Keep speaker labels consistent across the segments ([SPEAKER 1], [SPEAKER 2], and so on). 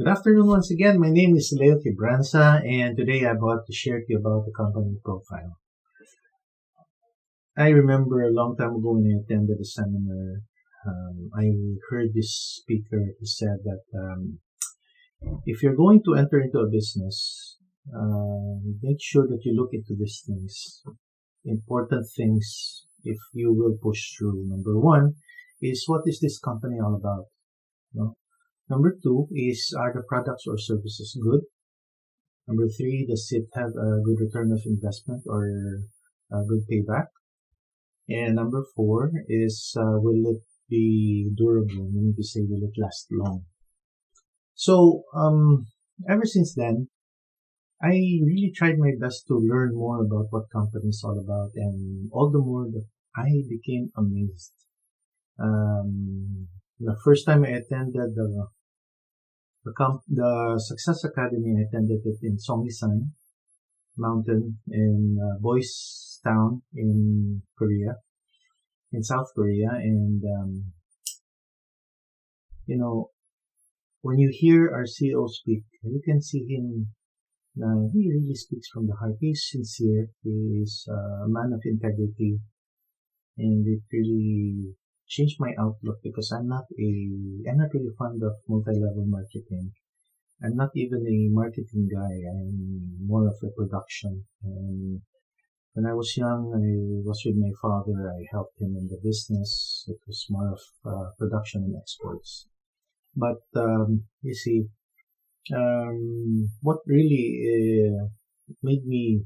[SPEAKER 1] Good afternoon once again. My name is Quibranza, and today I'm about to share to you about the company profile. I remember a long time ago when I attended a seminar, I heard this speaker. He said that if you're going to enter into a business, make sure that you look into these things, important things, if you will push through. Number one is, what is this company all about? No? Number two is, are the products or services good? Number three, does it have a good return of investment or a good payback? And number four is, will it be durable? Meaning to say, will it last long? So, ever since then, I really tried my best to learn more about what company is all about, and all the more that I became amazed. The first time I attended the Success Academy, I attended it in Songisan Mountain in Boys Town in South Korea. And, when you hear our CEO speak, you can see him, he really speaks from the heart. He's sincere. He is a man of integrity. And it really changed my outlook, because I'm not really fond of multi-level marketing. I'm not even a marketing guy. I'm more of a production. And when I was young, I was with my father. I helped him in the business. It was more of production and exports. But you see, what really made me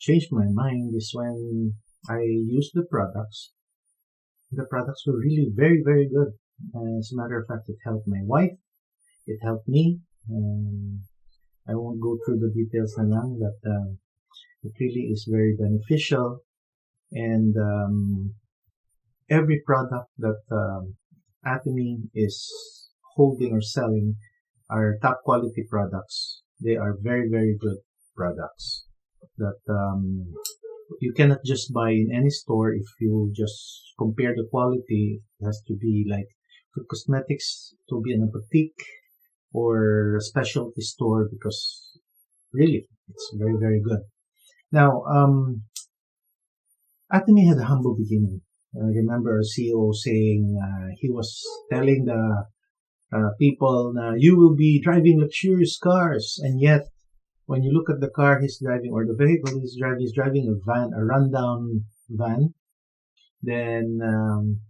[SPEAKER 1] change my mind is when I used the products. The products were really very, very good. As a matter of fact, it helped my wife. It helped me. I won't go through the details na lang, but it really is very beneficial. And every product that Atomy is holding or selling are top quality products. They are very, very good products that you cannot just buy in any store. If you just compare the quality, it has to be like for cosmetics, to be in a boutique or a specialty store, because really it's very, very good. Now, Atomy had a humble beginning. I remember our CEO saying, he was telling the people, you will be driving luxurious cars, and yet when you look at the car he's driving, or the vehicle he's driving a rundown van. Then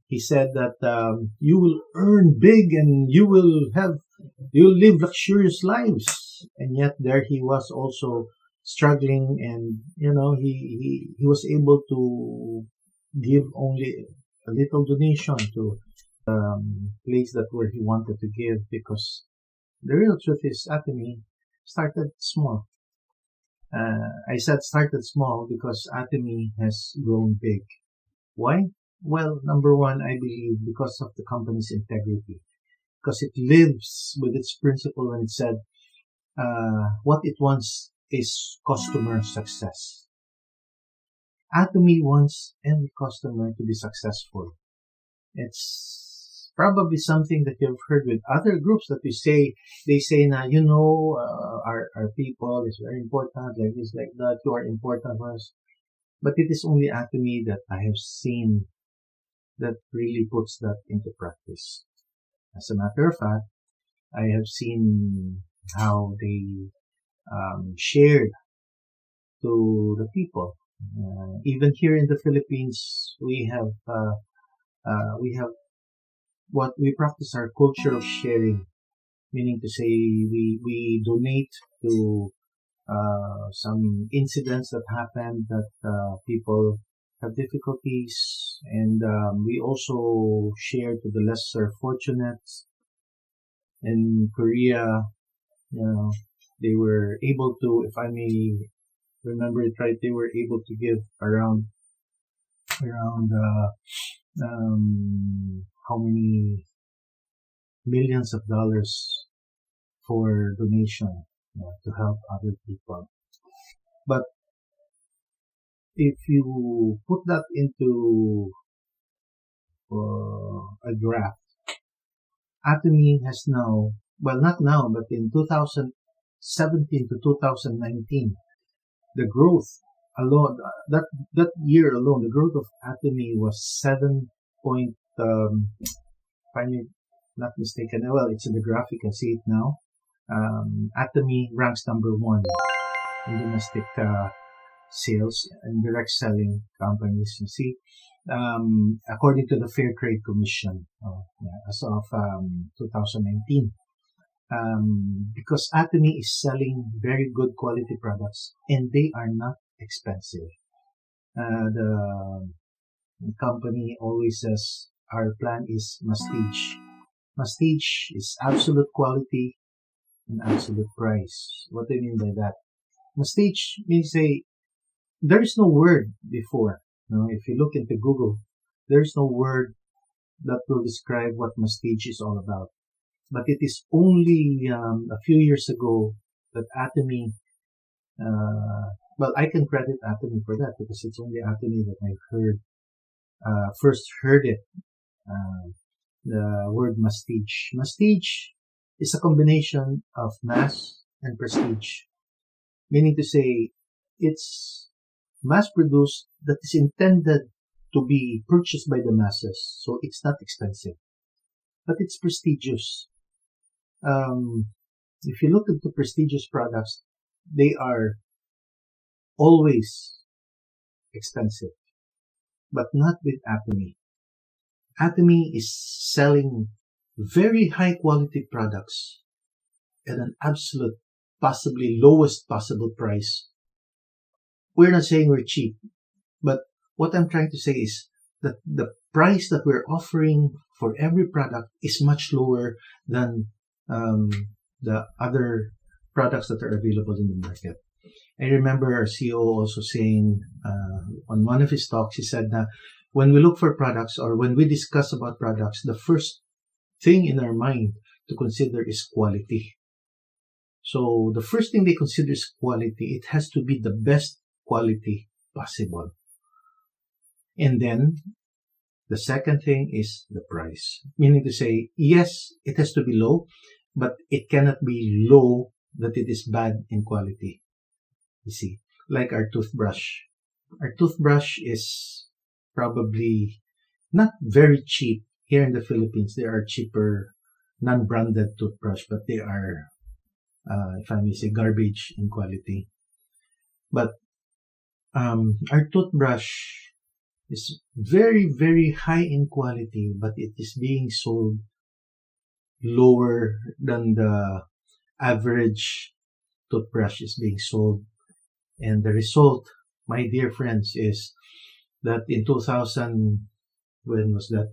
[SPEAKER 1] he said that you will earn big and you'll live luxurious lives, and yet there he was also struggling, and he was able to give only a little donation to place that where he wanted to give, because the real truth is Atomy started small. I said started small because Atomy has grown big. Why? Well, number one, I believe because of the company's integrity, because it lives with its principle when it said, what it wants is customer success. Atomy wants every customer to be successful. It's probably something that you've heard with other groups that they say now, our people is very important, like this, like that, you are important for us. But it is only Atomy that I have seen that really puts that into practice. As a matter of fact, I have seen how they shared to the people. Even here in the Philippines, we have what we practice our culture of sharing, meaning to say we donate to some incidents that happened, that people have difficulties, and we also share to the lesser fortunate. In Korea, they were able to, if I may remember it right, they were able to give around how many millions of dollars for donation to help other people. But if you put that into a graph, Atomy has now well, not now, but in 2017 to 2019, the growth alone, that year alone, the growth of Atomy was 7 point, if I'm not mistaken, well, it's in the graph, you can see it now. Atomy ranks number one in domestic sales and direct selling companies. You see, according to the Fair Trade Commission, as of 2019, because Atomy is selling very good quality products and they are not expensive. The company always says our plan is Mastige. Mastige is absolute quality and absolute price. What do I mean by that? Mastige means there is no word before. If you look into Google, there is no word that will describe what Mastige is all about. But it is only a few years ago that Atomy, well, I can credit Atomy for that because it's only Atomy that I've first heard it, the word Mastige. Mastige is a combination of mass and prestige, meaning to say it's mass-produced that is intended to be purchased by the masses, so it's not expensive, but it's prestigious. If you look into prestigious products, they are always expensive, but not with Atomy. Atomy is selling very high quality products at an absolute, possibly lowest possible price. We're not saying we're cheap, but what I'm trying to say is that the price that we're offering for every product is much lower than the other products that are available in the market. I remember our CEO also saying on one of his talks, he said that when we look for products or when we discuss about products, the first thing in our mind to consider is quality. So the first thing they consider is quality. It has to be the best quality possible. And then the second thing is the price. Meaning to say, yes, it has to be low, but it cannot be low that it is bad in quality. You see, like our toothbrush. Our toothbrush is probably not very cheap. Here in the Philippines, there are cheaper non-branded toothbrush, but they are, if I may say, garbage in quality. But our toothbrush is very, very high in quality, but it is being sold lower than the average toothbrush is being sold. And the result, my dear friends, is that in 2000, when was that?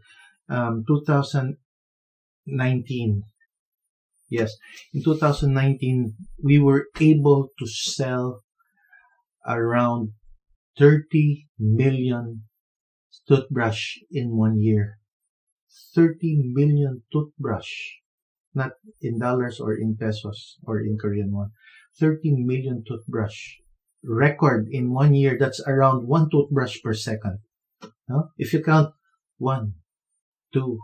[SPEAKER 1] 2019. Yes, in 2019, we were able to sell around 30 million toothbrush in 1 year. 30 million toothbrush, not in dollars or in pesos or in Korean won. 30 million toothbrush. Record in 1 year, that's around one toothbrush per second. If you count 1, 2,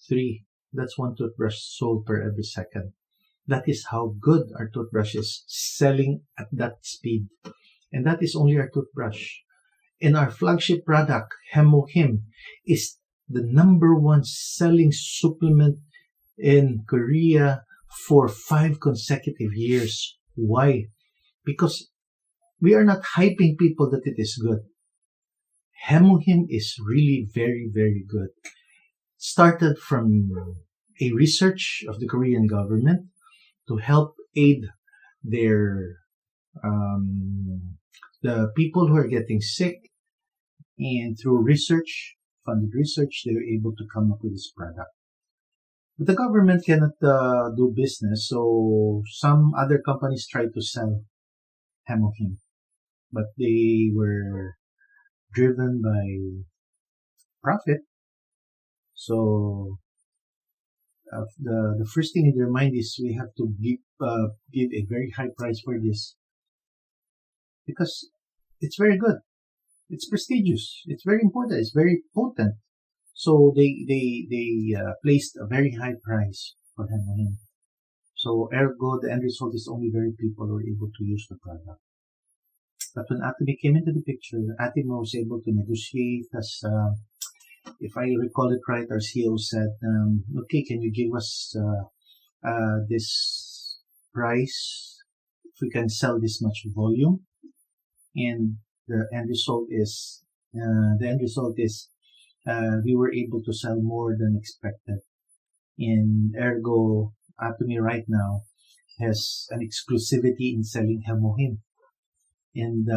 [SPEAKER 1] 3, that's one toothbrush sold per every second. That is how good our toothbrush is selling at that speed. And that is only our toothbrush. And our flagship product, Hemohim, is the #1 selling supplement in Korea for 5 consecutive years. Why? Because we are not hyping people that it is good. Hemohim is really very, very good. Started from a research of the Korean government to help aid their the people who are getting sick, and through research, funded research, they were able to come up with this product. But the government cannot do business, so some other companies tried to sell Hemohim, but they were driven by profit. So the first thing in their mind is we have to give a very high price for this because it's very good, it's prestigious, it's very important, it's very potent. So they placed a very high price for Hemohim. So ergo, the end result is only very people who are able to use the product. But when Atomy came into the picture, Atomy was able to negotiate. As if I recall it right, our CEO said, "Okay, can you give us this price if we can sell this much volume?" And the end result is we were able to sell more than expected. And ergo, Atomy right now has an exclusivity in selling Hemohin. And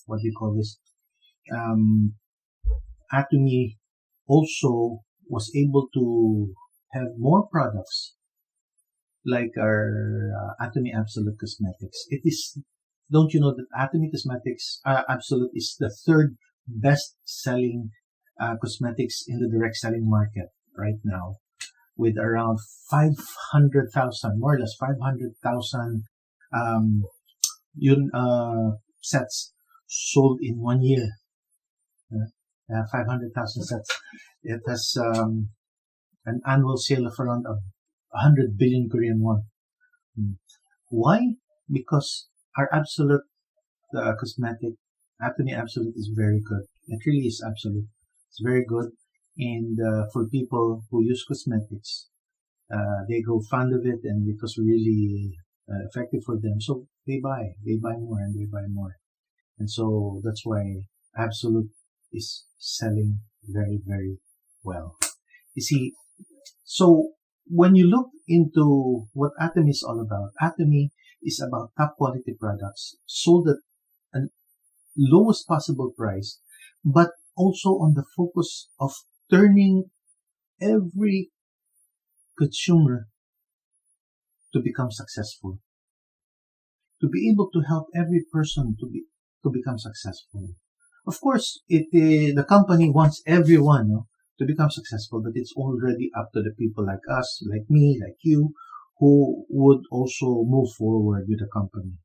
[SPEAKER 1] what do you call this? Atomy also was able to have more products like our Atomy Absolute Cosmetics. It is, don't you know that Atomy Cosmetics Absolute is the third best selling cosmetics in the direct selling market right now, with around 500,000, more or less 500,000 um, sets sold in 1 year. 500,000 sets. It has an annual sale of around 100 billion Korean won. Why? Because our Absolute cosmetic, Atomy Absolute, is very good. It really is absolute. It's very good. And for people who use cosmetics, they grow fond of it, and it was really effective for them. So they buy more and they buy more. And so that's why Absolute is selling very, very well. You see, so when you look into what Atomy is all about, Atomy is about top quality products sold at an lowest possible price, but also on the focus of turning every consumer to become successful, to be able to help every person to become successful. Of course, the company wants everyone to become successful, but it's already up to the people like us, like me, like you, who would also move forward with the company.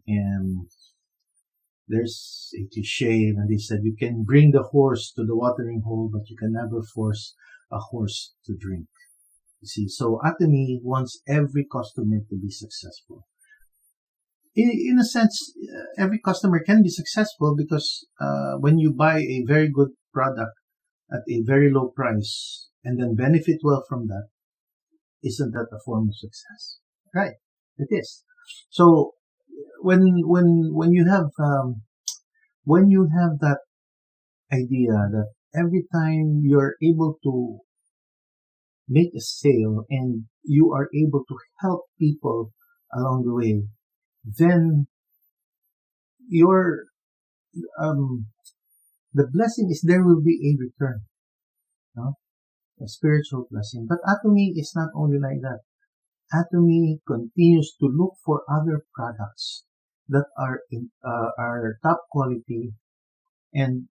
[SPEAKER 1] And there's a cliche when they said you can bring the horse to the watering hole, but you can never force a horse to drink. You see, so Atomy wants every customer to be successful. In a sense, every customer can be successful because when you buy a very good product at a very low price and then benefit well from that, isn't that a form of success? Right, it is. So when you have that idea that every time you're able to make a sale and you are able to help people along the way, then your the blessing is there will be a return, no? A spiritual blessing. But Atomy is not only like that. Atomy continues to look for other products that are top quality and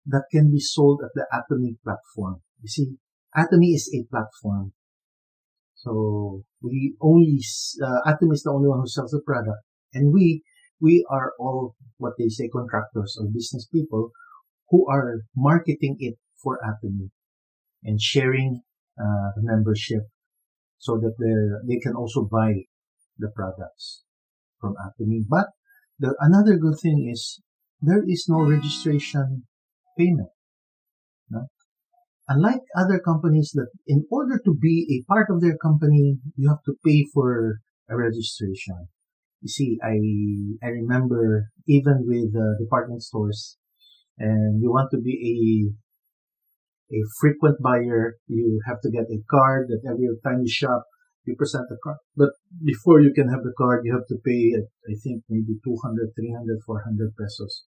[SPEAKER 1] that can be sold at the Atomy platform. You see, Atomy is a platform. So Atomy is the only one who sells the product, and we are all what they say contractors or business people who are marketing it for Atomy and sharing the membership so that they can also buy the products from Atomy. But another good thing is there is no registration payment. No? Unlike other companies that in order to be a part of their company, you have to pay for a registration. You see, I remember even with department stores, and you want to be a frequent buyer, you have to get a card that every time you shop, you present the card. But before you can have the card, you have to pay, I think, maybe 200, 300, 400 pesos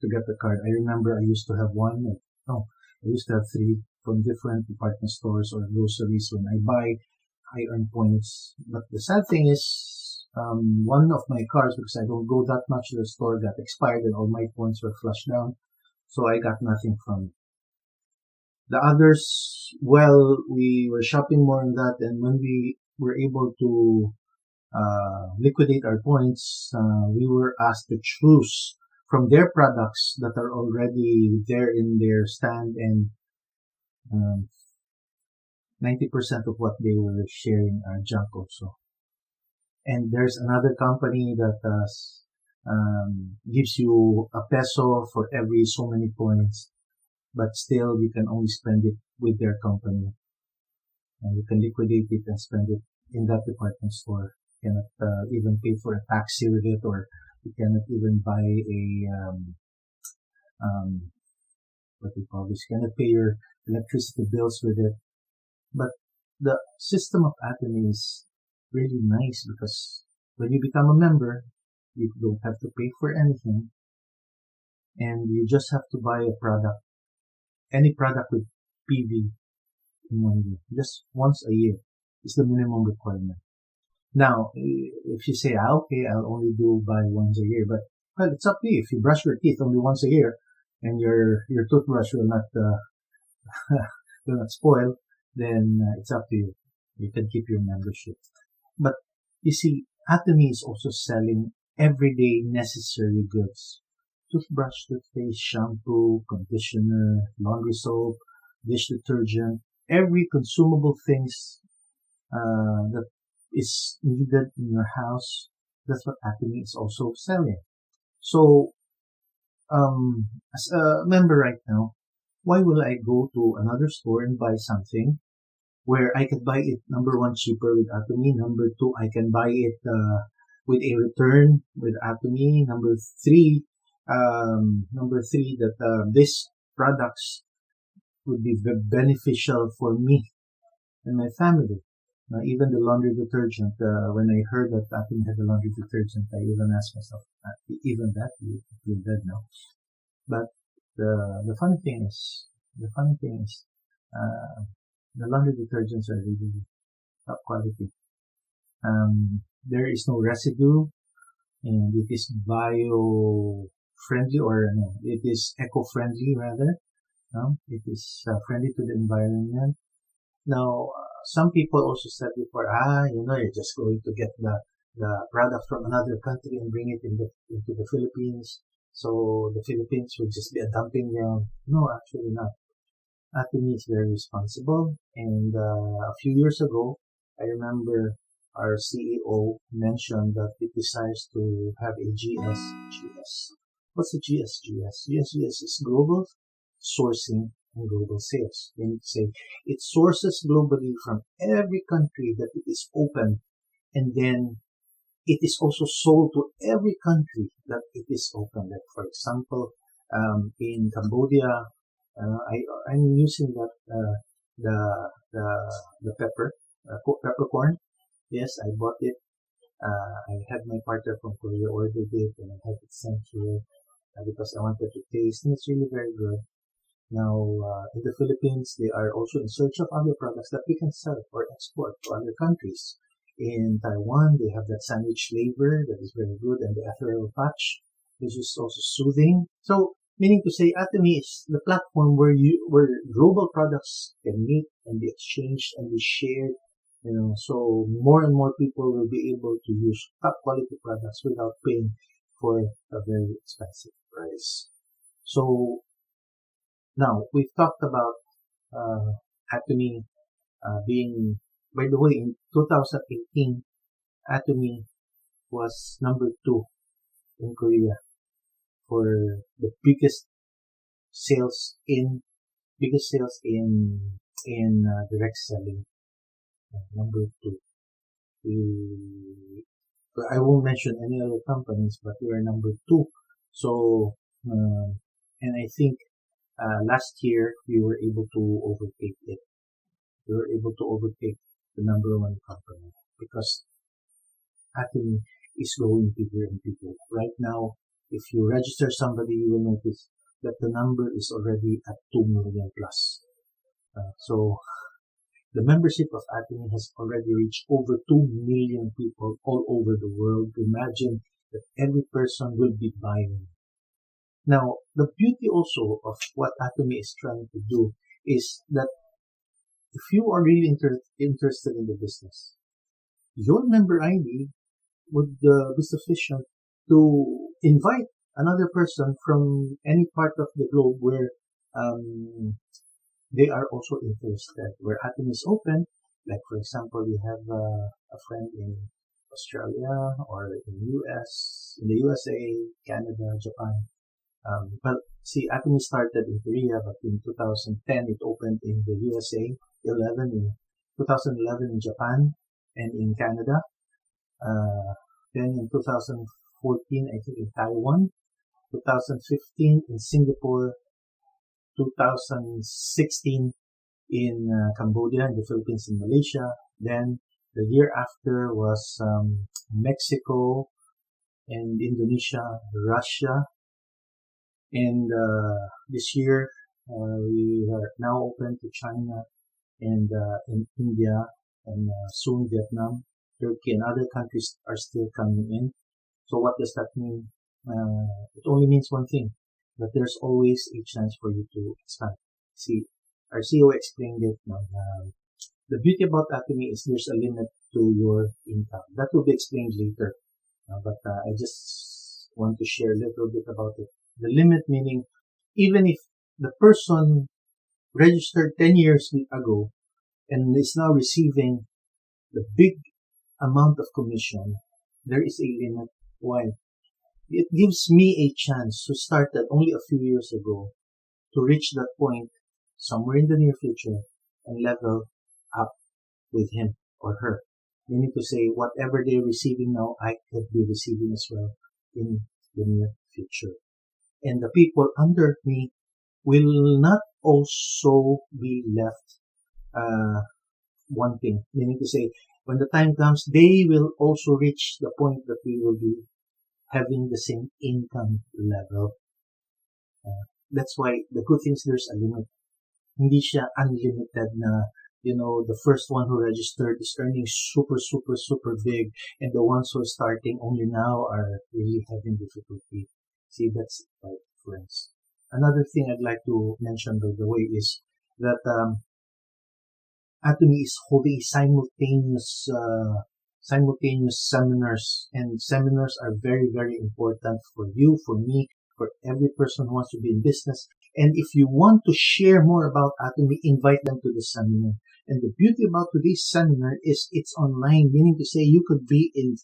[SPEAKER 1] to get the card. I remember I used to have I used to have 3 from different department stores or groceries. When I buy, I earn points. But the sad thing is, one of my cards, because I don't go that much to the store, got expired and all my points were flushed down. So I got nothing from it. The others, well, we were shopping more on that, and when we were able to liquidate our points, we were asked to choose from their products that are already there in their stand, and 90% of what they were sharing are junk also. And there's another company that gives you a peso for every so many points, but still you can only spend it with their company. And you can liquidate it and spend it in that department store. You cannot even pay for a taxi with it, or you cannot even buy what do you call this? You cannot pay your electricity bills with it. But the system of Atomy is really nice because when you become a member, you don't have to pay for anything, and you just have to buy a product, any product with PV in 1 year, just once a year is the minimum requirement. Now, if you say, okay, I'll only buy once a year, but well, it's up to you. If you brush your teeth only once a year, and your toothbrush will not will not spoil, then it's up to you. You can keep your membership. But you see, Atomy is also selling everyday necessary goods: toothbrush, toothpaste, shampoo, conditioner, laundry soap, dish detergent, every consumable things that is needed in your house. That's what Atomy is also selling. So, as a member right now, why will I go to another store and buy something where I could buy it, number one, cheaper with Atomy, number two, I can buy it with a return with Atomy, number three, that these products would be beneficial for me and my family. Even the laundry detergent, when I heard that Atomy had a laundry detergent, I even asked myself, even that, you're dead now. But the funny thing is, the laundry detergents are really top quality. There is no residue, and it is bio-friendly, or no, it is eco-friendly rather. It is friendly to the environment. Now, some people also said before, you're just going to get the product from another country and bring it into the Philippines. So the Philippines will just be a dumping ground. No, actually not. Atomy is very responsible. And a few years ago, I remember our CEO mentioned that it desires to have a GS. What's a GS? GS is global sourcing and global sales. They need to say it sources globally from every country that it is open, and then it is also sold to every country that it is open. Like for example, in Cambodia, I'm using that the peppercorn. Yes, I bought it. I had my partner from Korea ordered it, and I had it sent here because I wanted to taste, and it's really very good. Now, in the Philippines, they are also in search of other products that we can sell or export to other countries. In Taiwan, they have that sandwich flavor that is very good, and the ethereal patch, which is also soothing. So, meaning to say, Atomy is the platform where global products can meet and be exchanged and be shared. So more and more people will be able to use top quality products without paying for a very expensive price. So now we've talked about Atomy being, by the way, in 2018, Atomy was number 2 in Korea for the biggest sales in direct selling. Number 2. I won't mention any other companies, but we are number 2. So, and I think last year we were able to overtake it. We were able to overtake the number 1 company because Atomy is growing bigger and bigger. Right now, if you register somebody, you will notice that the number is already at 2 million plus. So the membership of Atomy has already reached over 2 million people all over the world. Imagine that every person will be buying. Now, the beauty also of what Atomy is trying to do is that if you are really interested in the business, your member ID would be sufficient to invite another person from any part of the globe where they are also interested. Where Atom is open, like for example, we have a friend in Australia or in the USA, Canada, Japan. Well, see, Atom started in Korea, but in 2010 it opened in the USA, 11 in 2011 in Japan and in Canada. Then in 2014, I think in Taiwan, 2015 in Singapore, 2016 in Cambodia, in the Philippines, in Malaysia. Then the year after was Mexico and Indonesia, Russia. And this year we are now open to China and in India and soon Vietnam, Turkey, and other countries are still coming in. So what does that mean? It only means one thing, that there's always a chance for you to expand. See, our CEO explained it now. The beauty about Atomy is there's a limit to your income. That will be explained later. But I just want to share a little bit about it. The limit meaning, even if the person registered 10 years ago and is now receiving the big amount of commission, there is a limit. Why? It gives me a chance to start that only a few years ago to reach that point somewhere in the near future and level up with him or her. Meaning to say, whatever they're receiving now, I could be receiving as well in the near future. And the people under me will not also be left wanting. Meaning to say, when the time comes, they will also reach the point that we will be having the same income level. That's why the good thing is there's a limit. Hindi siya unlimited na, the first one who registered is earning super, super, super big, and the ones who are starting only now are really having difficulty. See, that's right, friends. Another thing I'd like to mention, by the way, is that Atomy is holding simultaneous seminars, and seminars are very, very important for you, for me, for every person who wants to be in business. And if you want to share more about Atomy, invite them to the seminar. And the beauty about today's seminar is it's online, meaning to say you could be in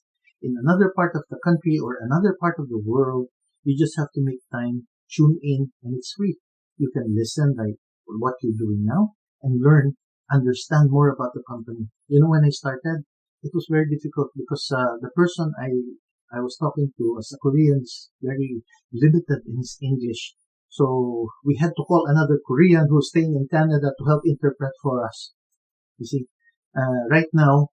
[SPEAKER 1] another part of the country or another part of the world. You just have to make time, tune in, and it's free. You can listen like what you're doing now and learn, understand more about the company. When I started, it was very difficult because the person I was talking to as a Korean is very limited in his English. So we had to call another Korean who's staying in Canada to help interpret for us. You see, right now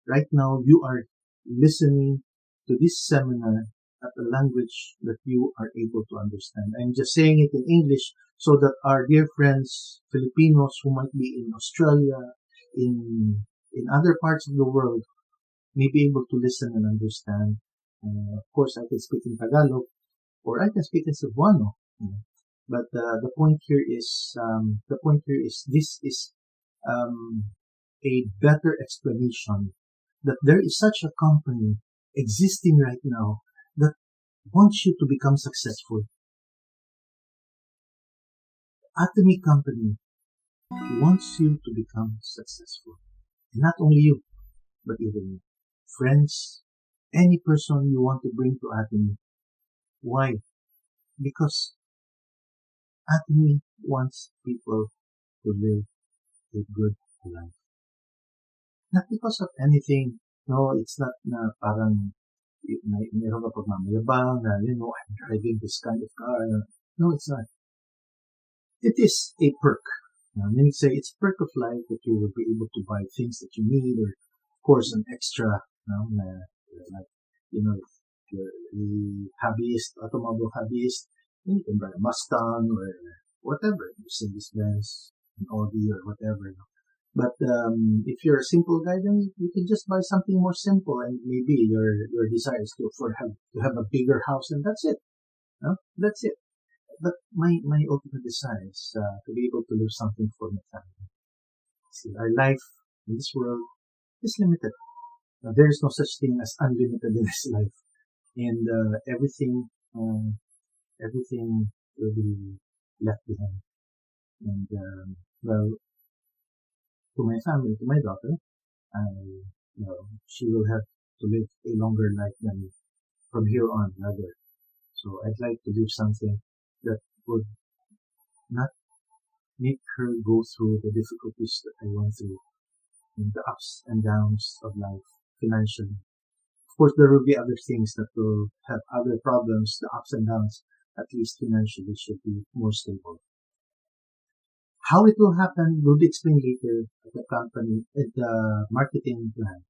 [SPEAKER 1] you are listening to this seminar at a language that you are able to understand. I'm just saying it in English so that our dear friends, Filipinos who might be in Australia, in other parts of the world, may be able to listen and understand. Of course, I can speak in Tagalog or I can speak in Cebuano. But the point here is this is a better explanation that there is such a company existing right now that wants you to become successful. Atomy Company wants you to become successful. And not only you, but even friends, any person you want to bring to Atomy. Why? Because Atomy wants people to live a good life. Not because of anything. No, it's not na parang meron ka pagmamayabang na, I'm driving this kind of car. No, it's not. It is a perk. Meaning say it's a perk of life that you will be able to buy things that you need, or of course an extra, like, if you're a hobbyist, automobile hobbyist, you can buy a Mustang or whatever, Mercedes-Benz, an Audi or whatever. But if you're a simple guy, then you can just buy something more simple, and maybe your desire is to have a bigger house, and that's it. That's it. But my ultimate desire is to be able to live something for my family. See, our life in this world is limited. There is no such thing as unlimited in this life, and everything will be left behind. And well, to my family, to my daughter, I, she will have to live a longer life than from here on, rather. So I'd like to leave something that would not make her go through the difficulties that I went through, and the ups and downs of life financially. Of course, there will be other things that will have other problems, the ups and downs. At least financially should be more stable. How it will happen will be explained later at the company, at the marketing plan.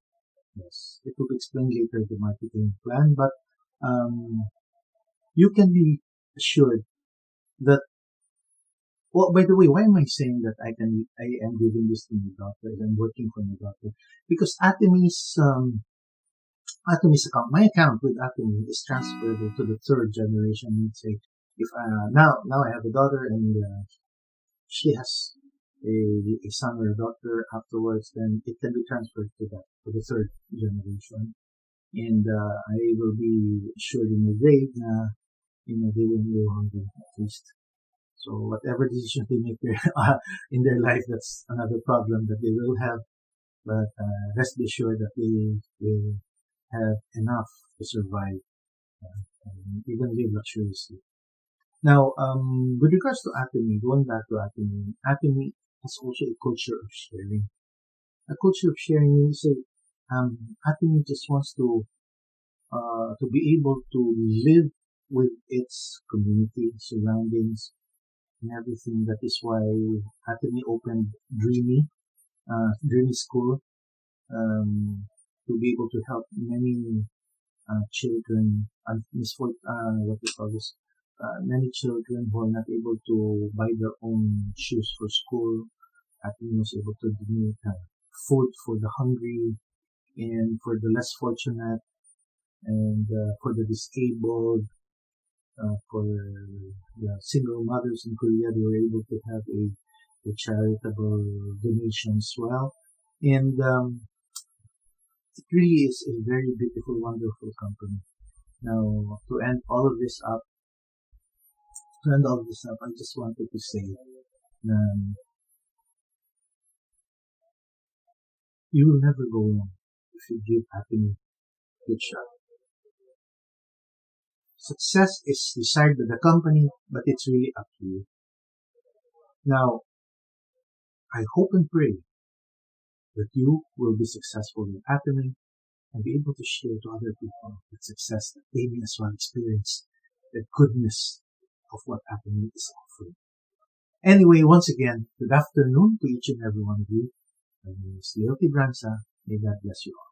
[SPEAKER 1] Yes, it will be explained later the marketing plan, but um, you can be assured that. Well, by the way, why am I saying that I am giving this to my daughter? I'm working for my daughter because Atomi's account, my account with Atomy is transferable to the third generation. Let's say if now I have a daughter and she has a son or a daughter afterwards, then it can be transferred to that to the third generation, and I will be assured in the grave na they will go hungry at least. So whatever decisions they make in their life, that's another problem that they will have. But rest be assured that they will have enough to survive and even live luxuriously. Now, with regards to Atomy, going back to Atomy, Atomy has also a culture of sharing. A culture of sharing means say, Atomy just wants to be able to live with its community, surroundings, and everything. That is why Atomy opened Dreamy School, to be able to help many children, what we call this, many children who are not able to buy their own shoes for school. Atomy was able to donate food for the hungry and for the less fortunate and for the disabled, for the single mothers in Korea. They were able to have a charitable donation as well. And it really is a very beautiful, wonderful company. Now, I just wanted to say, you will never go wrong if you give Atomy a good shot. Success is desired by the company, but it's really up to you. Now, I hope and pray that you will be successful in Atomy and be able to share to other people the success that they may as well experience the goodness of what Atomy is offering. Anyway, once again, good afternoon to each and every one of you. My name is Quibranza. May God bless you all.